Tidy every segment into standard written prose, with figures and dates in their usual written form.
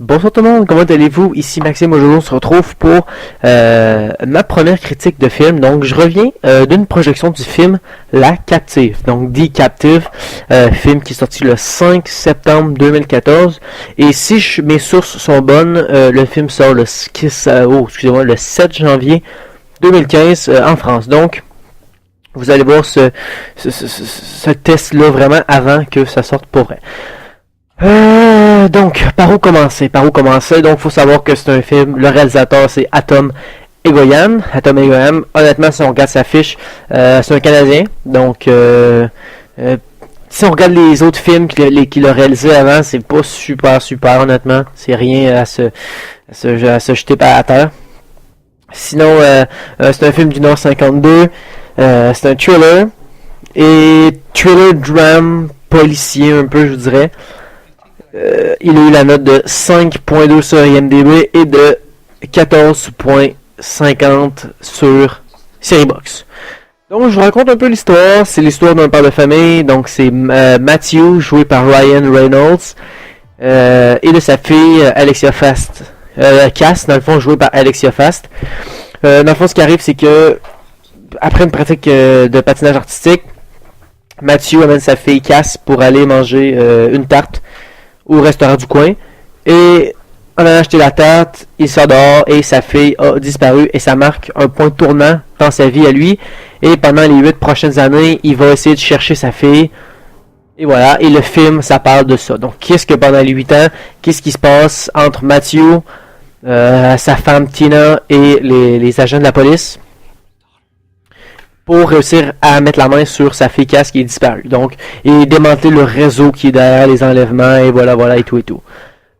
Bonsoir tout le monde, comment allez-vous? Ici Maxime, aujourd'hui on se retrouve pour ma première critique de film. Donc je reviens d'une projection du film La Captive, donc The Captive, film qui est sorti le 5 septembre 2014. Et si mes sources sont bonnes, le film sort le 7 janvier 2015 en France. Donc vous allez voir ce test-là vraiment avant que ça sorte pour vrai. Donc, par où commencer? Donc, faut savoir que c'est un film. Le réalisateur, c'est Atom Egoyan. Honnêtement, si on regarde sa fiche, c'est un Canadien. Donc, si on regarde les autres films qu'il a réalisés avant, c'est pas super, honnêtement. C'est rien à se jeter à terre. Sinon, c'est un film du Nord 52. C'est un thriller. Et thriller, drame, policier un peu, je vous dirais. Il a eu la note de 5.2 sur IMDb et de 14.50 sur Seriebox. Donc je vous raconte un peu l'histoire. C'est l'histoire d'un père de famille. Donc c'est Matthew, joué par Ryan Reynolds, et de sa fille Alexia Fast. Cass, dans le fond, joué par Alexia Fast. Dans le fond, ce qui arrive, c'est que après une pratique de patinage artistique, Matthew amène sa fille Cass pour aller manger une tarte au restaurant du coin, et en allant acheter la tarte, il sort dehors et sa fille a disparu, et ça marque un point tournant dans sa vie à lui. Et pendant les 8 prochaines années, il va essayer de chercher sa fille, et voilà. Et le film, ça parle de ça. Donc qu'est-ce que pendant les 8 ans, qu'est-ce qui se passe entre Matthew, sa femme Tina et les agents de la police pour réussir à mettre la main sur sa fille Cass qui est disparue. Donc, et démanteler le réseau qui est derrière les enlèvements, et voilà, et tout.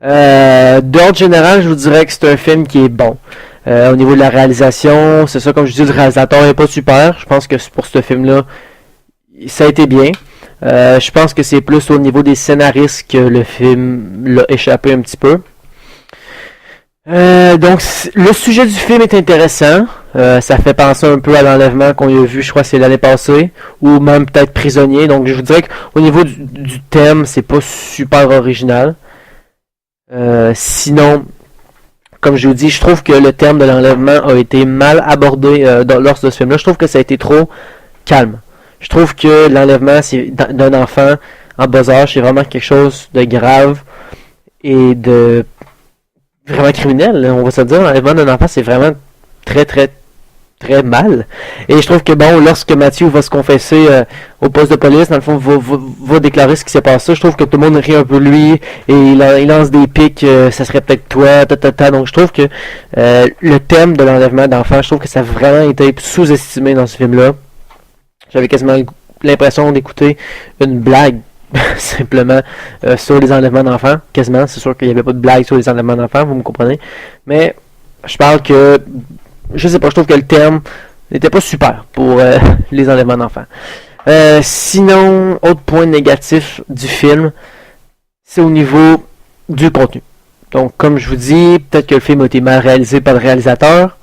D'ordre général, je vous dirais que c'est un film qui est bon. Au niveau de la réalisation, c'est ça, comme je dis, le réalisateur n'est pas super. Je pense que pour ce film-là, ça a été bien. Je pense que c'est plus au niveau des scénaristes que le film l'a échappé un petit peu. Donc le sujet du film est intéressant. Ça fait penser un peu à l'enlèvement qu'on a vu, je crois que c'est l'année passée, ou même peut-être Prisonnier. Donc je vous dirais qu'au niveau du thème, c'est pas super original. Sinon, comme je vous dis, je trouve que le thème de l'enlèvement a été mal abordé lors de ce film-là. Je trouve que ça a été trop calme. Je trouve que l'enlèvement d'un enfant en bas âge, c'est vraiment quelque chose de grave et de vraiment criminel, on va se dire. L'enlèvement d'un enfant, c'est vraiment très mal. Et je trouve que bon, lorsque Matthew va se confesser au poste de police, dans le fond, va déclarer ce qui s'est passé, je trouve que tout le monde rit un peu de lui, et il lance des pics, ça serait peut-être toi, Donc je trouve que le thème de l'enlèvement d'enfants, je trouve que ça a vraiment été sous-estimé dans ce film-là. J'avais quasiment l'impression d'écouter une blague simplement sur les enlèvements d'enfants, quasiment. C'est sûr qu'il n'y avait pas de blague sur les enlèvements d'enfants, vous me comprenez, mais je parle que je sais pas, je trouve que le terme n'était pas super pour les enlèvements d'enfants. Sinon, autre point négatif du film, c'est au niveau du contenu. Donc comme je vous dis, peut-être que le film a été mal réalisé par le réalisateur,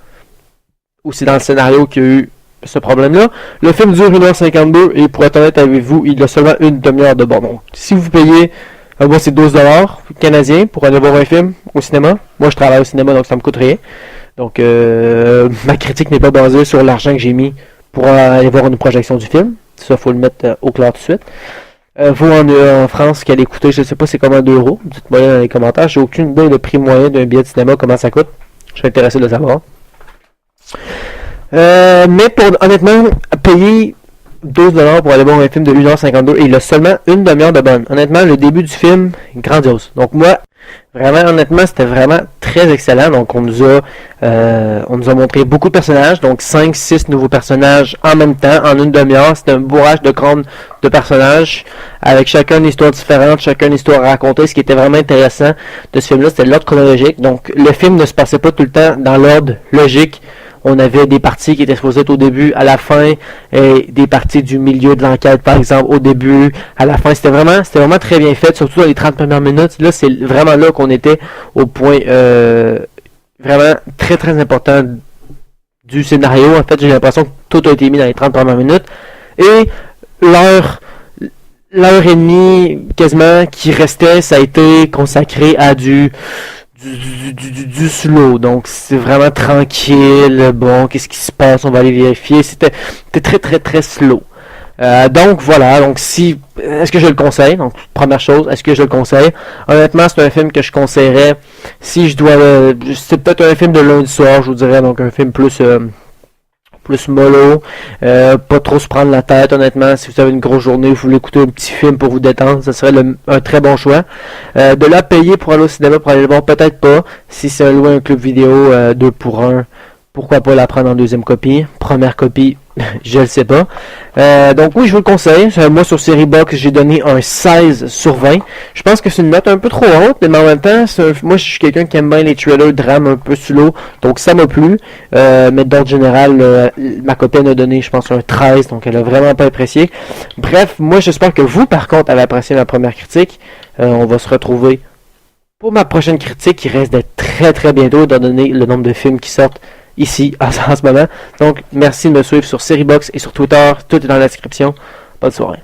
ou c'est dans le scénario qu'il y a eu ce problème-là. Le film dure 1h52, et pour être honnête avec vous, il a seulement une demi-heure de bon. Donc, si vous payez, moi c'est 12$ canadiens pour aller voir un film au cinéma. Moi je travaille au cinéma, donc ça me coûte rien. Donc ma critique n'est pas basée sur l'argent que j'ai mis pour aller voir une projection du film. Ça, faut le mettre au clair tout de suite. Vous en France qui allez écouter, je sais pas c'est combien d'euros. Dites-moi dans les commentaires. J'ai aucune idée le prix moyen d'un billet de cinéma, comment ça coûte. Je suis intéressé de le savoir. Mais honnêtement, payer 12$ pour aller voir un film de 1h52, et il a seulement une demi-heure de bonne. Honnêtement, le début du film est grandiose. Donc moi, vraiment, honnêtement, c'était vraiment très excellent. Donc on nous a montré beaucoup de personnages, donc 5-6 nouveaux personnages en même temps, en une demi-heure. C'était un bourrage de crâne de personnages, avec chacun une histoire différente, chacun une histoire à raconter. Ce qui était vraiment intéressant de ce film-là, c'était l'ordre chronologique. Donc le film ne se passait pas tout le temps dans l'ordre logique. On avait des parties qui étaient supposées être au début, à la fin, et des parties du milieu de l'enquête, par exemple, au début, à la fin. C'était vraiment très bien fait, surtout dans les 30 premières minutes. Là, c'est vraiment là qu'on était au point vraiment très important du scénario. En fait, j'ai l'impression que tout a été mis dans les 30 premières minutes. Et l'heure et demie, quasiment, qui restait, ça a été consacré à du du slow. Donc c'est vraiment tranquille. Bon, qu'est-ce qui se passe? On va aller vérifier. C'était très très très slow. Donc voilà, donc si est-ce que je le conseille? Donc première chose, est-ce que je le conseille? Honnêtement, c'est un film que je conseillerais si je dois c'est peut-être un film de lundi soir, je vous dirais, donc un film plus mollo, pas trop se prendre la tête, honnêtement. Si vous avez une grosse journée, vous voulez écouter un petit film pour vous détendre, ce serait un très bon choix. De là, payer pour aller au cinéma, pour aller le voir, peut-être pas. Si c'est loin un club vidéo 2 pour 1, pourquoi pas la prendre en deuxième copie. Première copie, je le sais pas. Donc oui, je vous le conseille. Moi, sur Seriebox, j'ai donné un 16 sur 20. Je pense que c'est une note un peu trop haute, mais en même temps, moi, je suis quelqu'un qui aime bien les thrillers, drames un peu slow, donc ça m'a plu. Mais d'ordre général, ma copine a donné, je pense, un 13, donc elle a vraiment pas apprécié. Bref, moi, j'espère que vous, par contre, avez apprécié ma première critique. On va se retrouver pour ma prochaine critique, qui reste d'être très très bientôt, étant donné le nombre de films qui sortent ici en ce moment. Donc, merci de me suivre sur Seriebox et sur Twitter. Tout est dans la description. Bonne soirée.